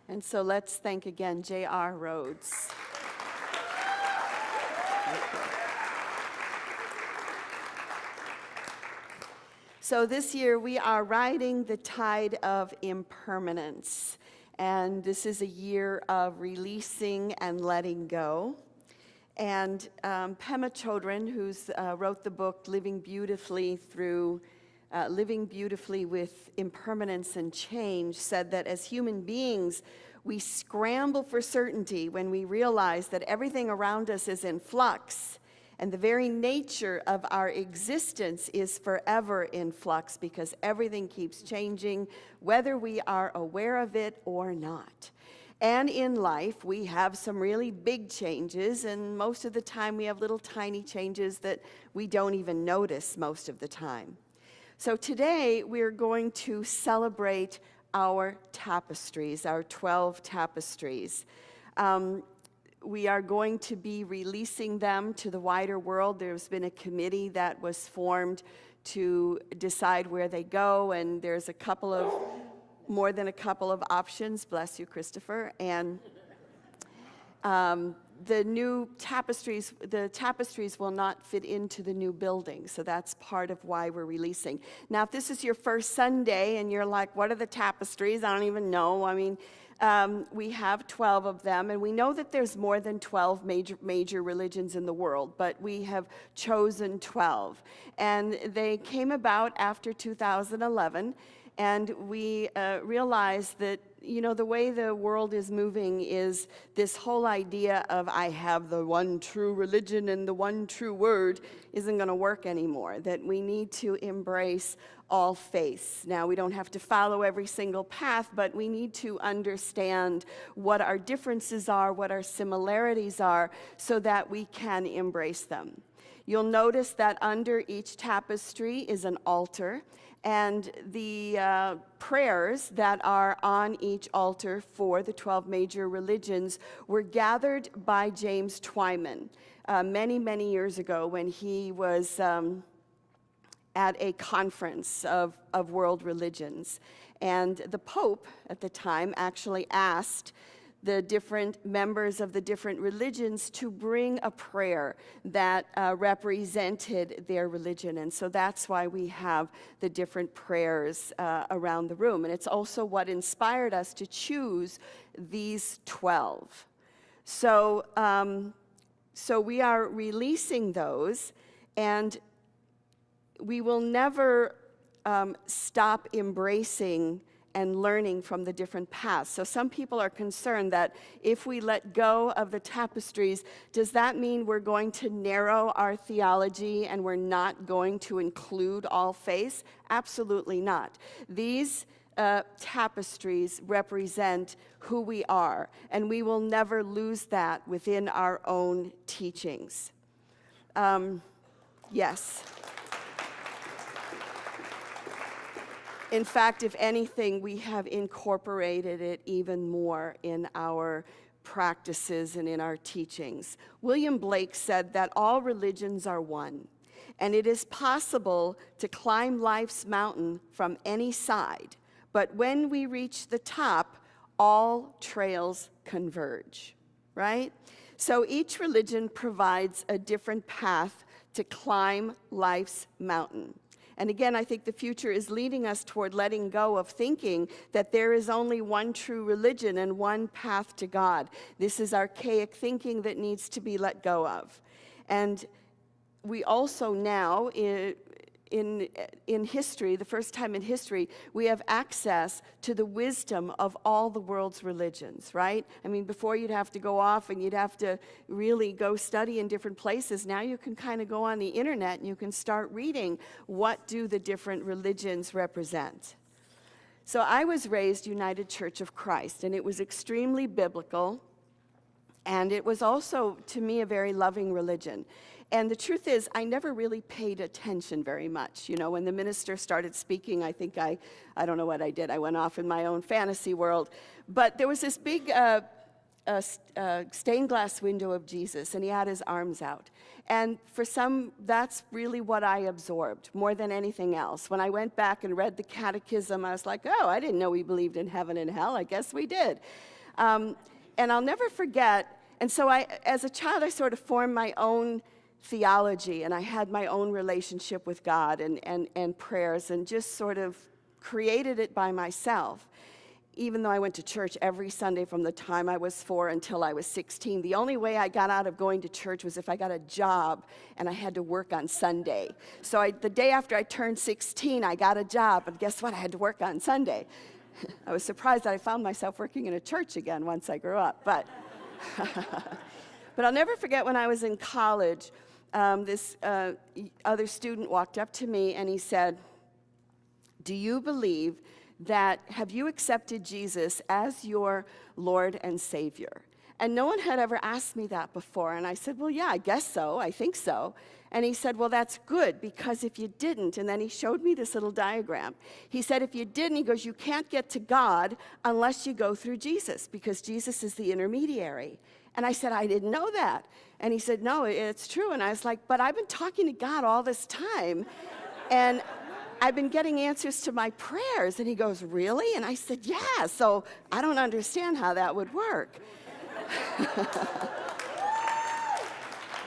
And so let's thank again J.R. Rhodes. So this year we are riding the tide of impermanence. And this is a year of releasing and letting go. And Pema Chodron, who's wrote the book Living Beautifully with Impermanence and Change, said that as human beings, we scramble for certainty when we realize that everything around us is in flux, and the very nature of our existence is forever in flux because everything keeps changing, whether we are aware of it or not. And in life, we have some really big changes, and most of the time we have little tiny changes that we don't even notice most of the time. So today, we're going to celebrate our tapestries, our 12 tapestries. We are going to be releasing them to the wider world. There's been a committee that was formed to decide where they go, and there's more than a couple of options. Bless you, Christopher. And the new tapestries, will not fit into the new building, so that's part of why we're releasing. Now, if this is your first Sunday and you're like, what are the tapestries? I don't even know. I mean, we have 12 of them, and we know that there's more than 12 major religions in the world, but we have chosen 12. And they came about after 2011, and we realized that, you know, the way the world is moving is this whole idea of I have the one true religion and the one true word isn't going to work anymore, that we need to embrace all faiths. Now, we don't have to follow every single path, but we need to understand what our differences are, what our similarities are, so that we can embrace them. You'll notice that under each tapestry is an altar, and the prayers that are on each altar for the 12 major religions were gathered by James Twyman many, many years ago when he was at a conference of world religions. And the Pope at the time actually asked the different members of the different religions to bring a prayer that represented their religion. And so that's why we have the different prayers around the room. And it's also what inspired us to choose these 12. So we are releasing those, and we will never stop embracing and learning from the different paths. So some people are concerned that if we let go of the tapestries, does that mean we're going to narrow our theology and we're not going to include all faiths? Absolutely not. These tapestries represent who we are, and we will never lose that within our own teachings. Yes. In fact, if anything, we have incorporated it even more in our practices and in our teachings. William Blake said that all religions are one, and it is possible to climb life's mountain from any side, but when we reach the top, all trails converge, right? So each religion provides a different path to climb life's mountain. And again, I think the future is leading us toward letting go of thinking that there is only one true religion and one path to God. This is archaic thinking that needs to be let go of. And we also now, in history, the first time in history, we have access to the wisdom of all the world's religions, right? I mean, before you'd have to go off and you'd have to really go study in different places. Now you can kind of go on the internet and you can start reading what do the different religions represent. So I was raised United Church of Christ, and it was extremely biblical, and it was also, to me, a very loving religion. And the truth is, I never really paid attention very much. You know, when the minister started speaking, I think I don't know what I did. I went off in my own fantasy world. But there was this big stained glass window of Jesus, and he had his arms out. And for some, that's really what I absorbed more than anything else. When I went back and read the catechism, I was like, oh, I didn't know we believed in heaven and hell. I guess we did. And I'll never forget, and so as a child, I sort of formed my own theology, and I had my own relationship with God and prayers, and just sort of created it by myself. Even though I went to church every Sunday from the time I was 4 until I was 16, the only way I got out of going to church was if I got a job and I had to work on Sunday. So the day after I turned 16, I got a job, and guess what? I had to work on Sunday. I was surprised that I found myself working in a church again once I grew up, but I'll never forget when I was in college, this other student walked up to me and he said, "Do you believe have you accepted Jesus as your Lord and Savior?" And no one had ever asked me that before. And I said, "Well, yeah, I guess so. I think so." And he said, "Well, that's good, because if you didn't," and then he showed me this little diagram. He said, "If you didn't," he goes, "you can't get to God unless you go through Jesus, because Jesus is the intermediary." And I said, "I didn't know that." And he said, "No, it's true." And I was like, "But I've been talking to God all this time, and I've been getting answers to my prayers." And he goes, "Really?" And I said, "Yeah, so I don't understand how that would work."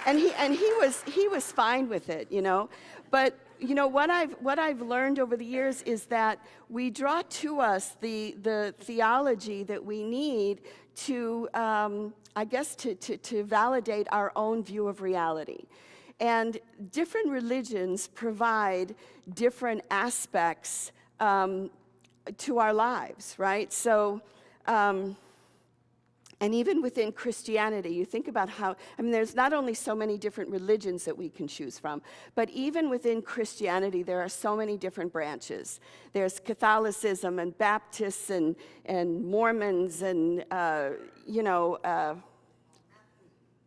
and he was fine with it, you know. But you know what I've learned over the years is that we draw to us the theology that we need to I guess to validate our own view of reality. And different religions provide different aspects to our lives, right? So, and even within Christianity, you think about how, I mean, there's not only so many different religions that we can choose from, but even within Christianity, there are so many different branches. There's Catholicism and Baptists and Mormons and,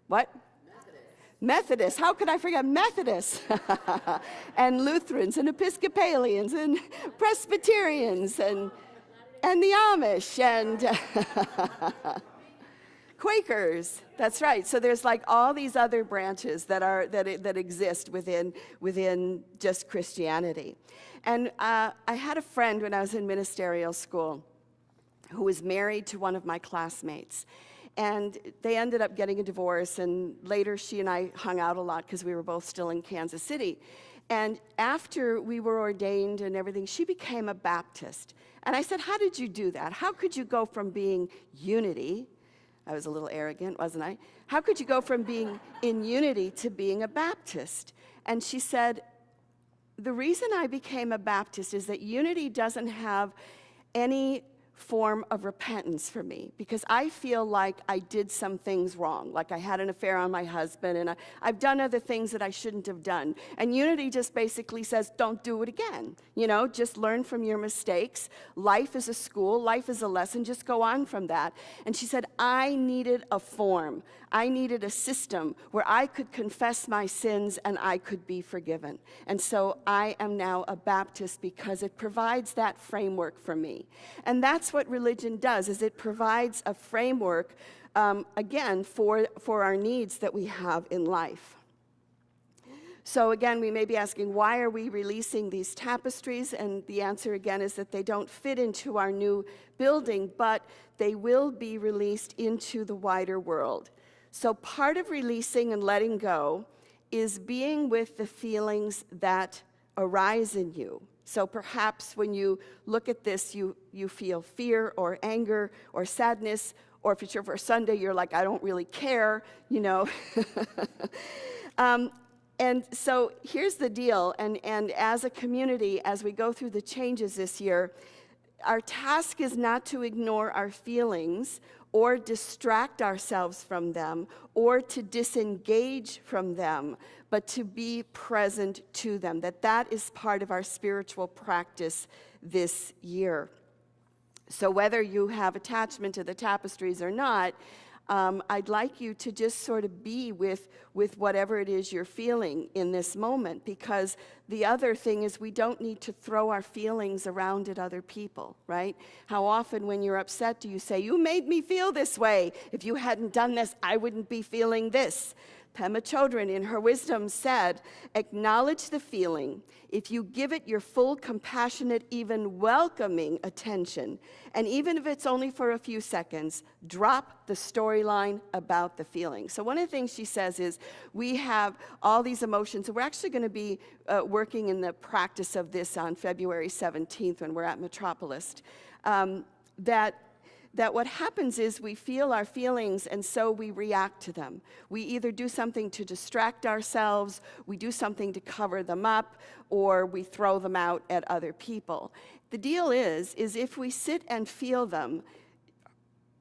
what? Methodists, how could I forget Methodists? And Lutherans and Episcopalians and Presbyterians and the Amish and Quakers. That's right. So there's like all these other branches that exist within just Christianity. And I had a friend when I was in ministerial school who was married to one of my classmates. And they ended up getting a divorce, and later she and I hung out a lot because we were both still in Kansas City. And after we were ordained and everything, she became a Baptist. And I said, "How did you do that? How could you go from being unity?" I was a little arrogant, wasn't I? "How could you go from being in unity to being a Baptist?" And she said, "The reason I became a Baptist is that unity doesn't have any form of repentance for me, because I feel like I did some things wrong, like I had an affair on my husband, and I've done other things that I shouldn't have done. And unity just basically says, don't do it again. You know, just learn from your mistakes. Life is a school, life is a lesson, just go on from that." And she said, "I needed a form. I needed a system where I could confess my sins and I could be forgiven. And so I am now a Baptist because it provides that framework for me." And that's what religion does, is it provides a framework, again, for our needs that we have in life. So again, we may be asking, why are we releasing these tapestries? And the answer again is that they don't fit into our new building, but they will be released into the wider world. So part of releasing and letting go is being with the feelings that arise in you. So perhaps when you look at this, you feel fear or anger or sadness, or if it's your first Sunday, you're like, "I don't really care," you know. And so here's the deal, and as a community, as we go through the changes this year, our task is not to ignore our feelings or distract ourselves from them or to disengage from them, but to be present to them. That is part of our spiritual practice this year. So whether you have attachment to the tapestries or not, I'd like you to just sort of be with whatever it is you're feeling in this moment, because the other thing is we don't need to throw our feelings around at other people, right? How often when you're upset do you say, "You made me feel this way. If you hadn't done this, I wouldn't be feeling this." Pema Chodron, in her wisdom, said, acknowledge the feeling. If you give it your full, compassionate, even welcoming attention, and even if it's only for a few seconds, drop the storyline about the feeling. So one of the things she says is, we have all these emotions, and we're actually going to be working in the practice of this on February 17th when we're at Metropolis, that what happens is we feel our feelings and so we react to them. We either do something to distract ourselves, we do something to cover them up, or we throw them out at other people. The deal is if we sit and feel them,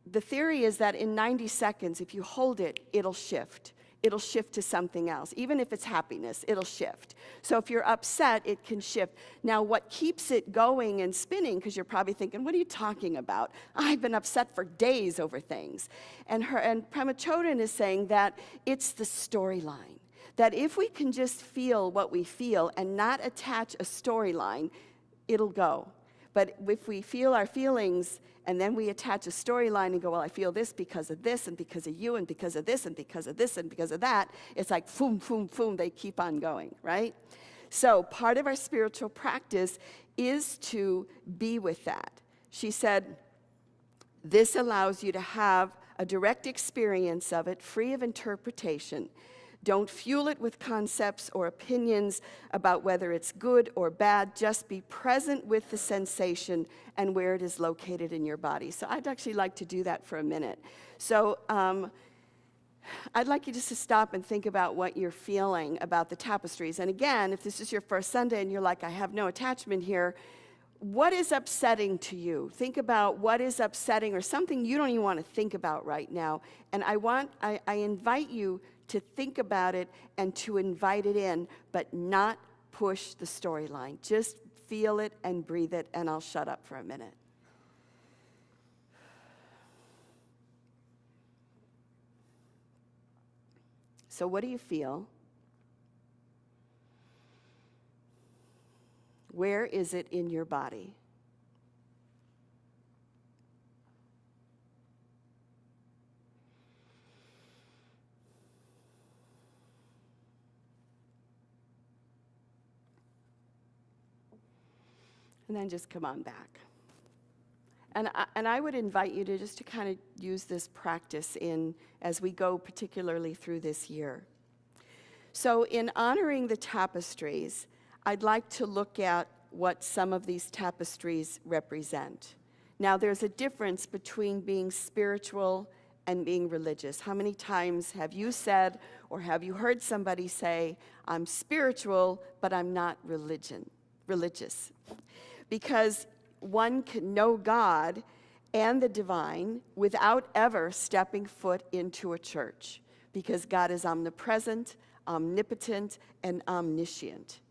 the theory is that in 90 seconds, if you hold it, it'll shift. It'll shift to something else. Even if it's happiness, it'll shift. So if you're upset, it can shift. Now, what keeps it going and spinning, because you're probably thinking, what are you talking about? I've been upset for days over things. And Pema Chodron is saying that it's the storyline. That if we can just feel what we feel and not attach a storyline, it'll go. But if we feel our feelings and then we attach a storyline and go, well, I feel this because of this and because of you and because of this and because of this and because of that, it's like boom, boom, boom, they keep on going, right? So part of our spiritual practice is to be with that. She said, this allows you to have a direct experience of it, free of interpretation. Don't fuel it with concepts or opinions about whether it's good or bad. Just be present with the sensation and where it is located in your body. So I'd actually like to do that for a minute. So I'd like you just to stop and think about what you're feeling about the tapestries. And again, if this is your first Sunday and you're like, I have no attachment here, what is upsetting to you? Think about what is upsetting or something you don't even want to think about right now. And I invite you to think about it and to invite it in, but not push the storyline. Just feel it and breathe it, and I'll shut up for a minute. So what do you feel? Where is it in your body? And then just come on back. And I would invite you to just to kind of use this practice in as we go particularly through this year. So in honoring the tapestries, I'd like to look at what some of these tapestries represent. Now, there's a difference between being spiritual and being religious. How many times have you said or have you heard somebody say, I'm spiritual, but I'm not religious? Because one can know God and the divine without ever stepping foot into a church, because God is omnipresent, omnipotent, and omniscient.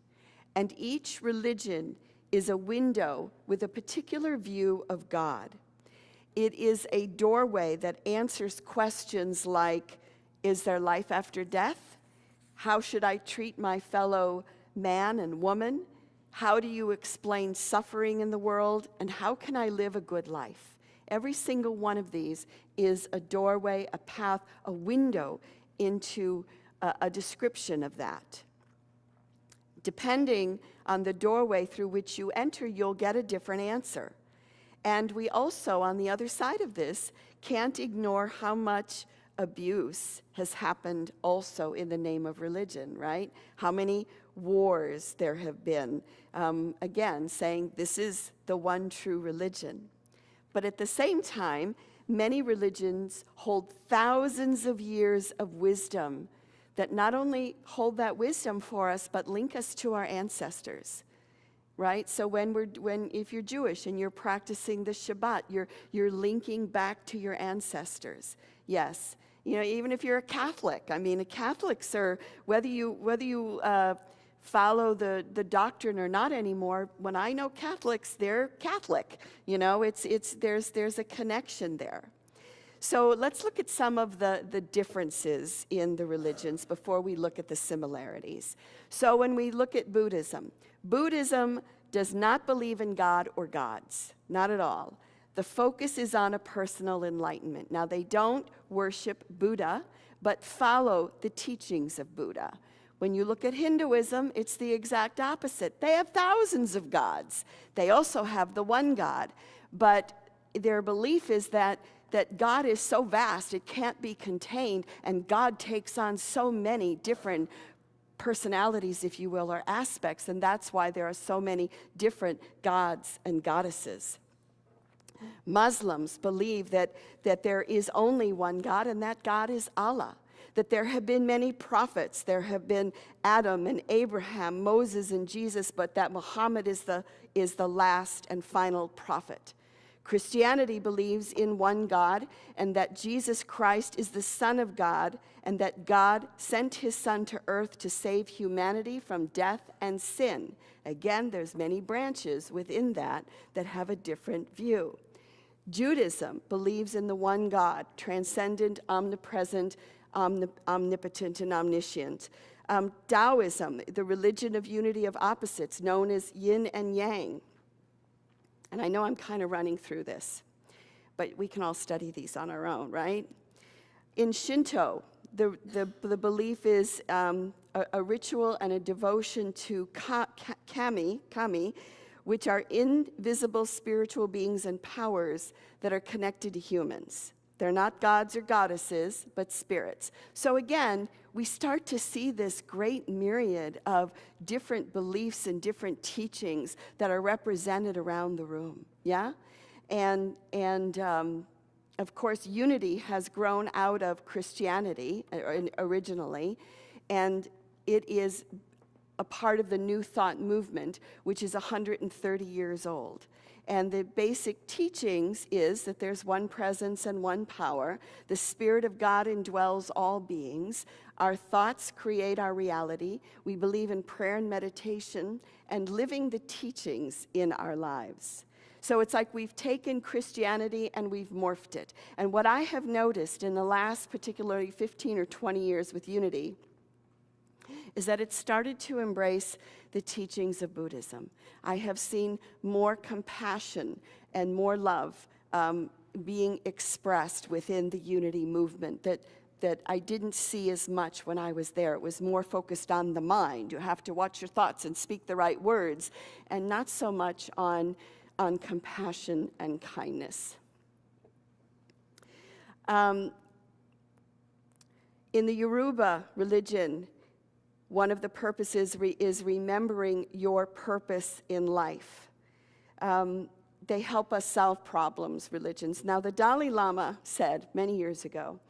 And each religion is a window with a particular view of God. It is a doorway that answers questions like, is there life after death? How should I treat my fellow man and woman? How do you explain suffering in the world? And how can I live a good life? Every single one of these is a doorway, a path, a window into a description of that. Depending on the doorway through which you enter, you'll get a different answer. And we also, on the other side of this, can't ignore how much abuse has happened also in the name of religion, right? How many wars there have been, again, saying this is the one true religion. But at the same time, many religions hold thousands of years of wisdom that not only hold that wisdom for us, but link us to our ancestors, right? So if you're Jewish and you're practicing the Shabbat, you're linking back to your ancestors. Yes, you know, even if you're a Catholic, I mean, Catholics are, whether you follow the doctrine or not anymore, when I know Catholics, they're Catholic. You know, there's a connection there. So let's look at some of the differences in the religions before we look at the similarities. So when we look at Buddhism, Buddhism does not believe in God or gods, not at all. The focus is on a personal enlightenment. Now, they don't worship Buddha, but follow the teachings of Buddha. When you look at Hinduism, it's the exact opposite. They have thousands of gods. They also have the one God, but their belief is that God is so vast, it can't be contained, and God takes on so many different personalities, if you will, or aspects, and that's why there are so many different gods and goddesses. Muslims believe that there is only one God, and that God is Allah. That there have been many prophets. There have been Adam and Abraham, Moses and Jesus, but that Mohammed is the last and final prophet. Christianity believes in one God, and that Jesus Christ is the Son of God, and that God sent his Son to earth to save humanity from death and sin. Again, there's many branches within that have a different view. Judaism believes in the one God, transcendent, omnipresent, omnipotent, and omniscient. Taoism, the religion of unity of opposites, known as yin and yang. And I know I'm kind of running through this, but we can all study these on our own, right? In Shinto, the belief is a ritual and a devotion to kami, which are invisible spiritual beings and powers that are connected to humans. They're not gods or goddesses, but spirits. So again, we start to see this great myriad of different beliefs and different teachings that are represented around the room, yeah? And of course, unity has grown out of Christianity originally, and it is a part of the New Thought movement, which is 130 years old. And the basic teachings is that there's one presence and one power. The Spirit of God indwells all beings. Our thoughts create our reality. We believe in prayer and meditation and living the teachings in our lives. So it's like we've taken Christianity and we've morphed it. And what I have noticed in the last particularly 15 or 20 years with Unity is that it started to embrace the teachings of Buddhism. I have seen more compassion and more love being expressed within the Unity movement that I didn't see as much when I was there. It was more focused on the mind. You have to watch your thoughts and speak the right words, and not so much on compassion and kindness. In the Yoruba religion, one of the purposes is remembering your purpose in life. They help us solve problems, religions. Now, the Dalai Lama said many years ago,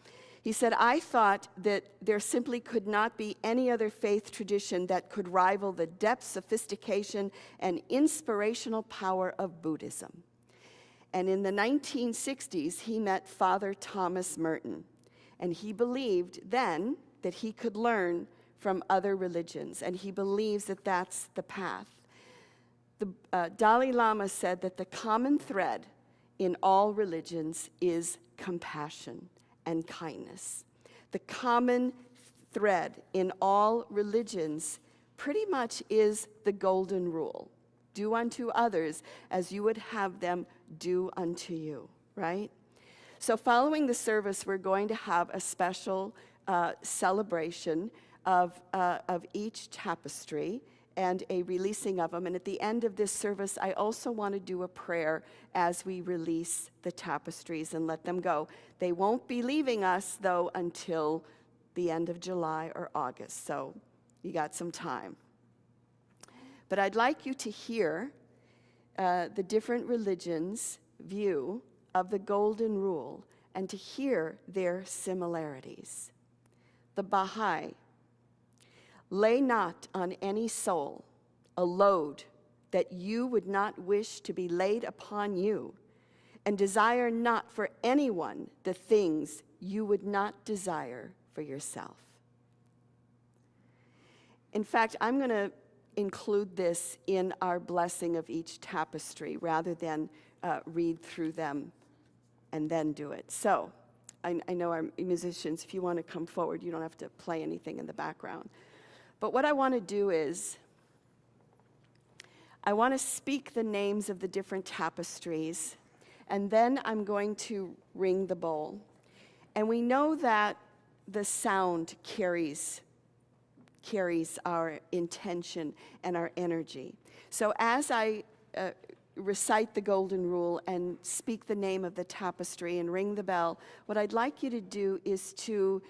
he said, I thought that there simply could not be any other faith tradition that could rival the depth, sophistication, and inspirational power of Buddhism. And in the 1960s, he met Father Thomas Merton, and he believed then that he could learn from other religions, and he believes that that's the path. The Dalai Lama said that the common thread in all religions is compassion and kindness. The common thread in all religions pretty much is the golden rule. Do unto others as you would have them do unto you, right? So following the service, we're going to have a special celebration of each tapestry and a releasing of them. And at the end of this service, I also want to do a prayer as we release the tapestries and let them go. They won't be leaving us, though, until the end of July or August, so you got some time. But I'd like you to hear the different religions' view of the Golden Rule and to hear their similarities. The Bahai: lay not on any soul a load that you would not wish to be laid upon you, and desire not for anyone the things you would not desire for yourself. In fact, I'm going to include this in our blessing of each tapestry rather than read through them and then do it. So I know our musicians, if you want to come forward, you don't have to play anything in the background. But what I want to do is, I want to speak the names of the different tapestries, and then I'm going to ring the bowl. And we know that the sound carries our intention and our energy. So as I recite the golden rule and speak the name of the tapestry and ring the bell, what I'd like you to do is to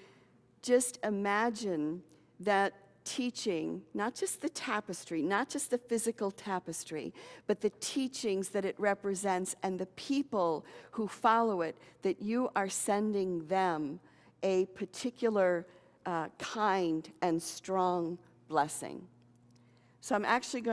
just imagine that teaching, not just the tapestry, not just the physical tapestry, but the teachings that it represents and the people who follow it, that you are sending them a particular kind and strong blessing. So I'm actually going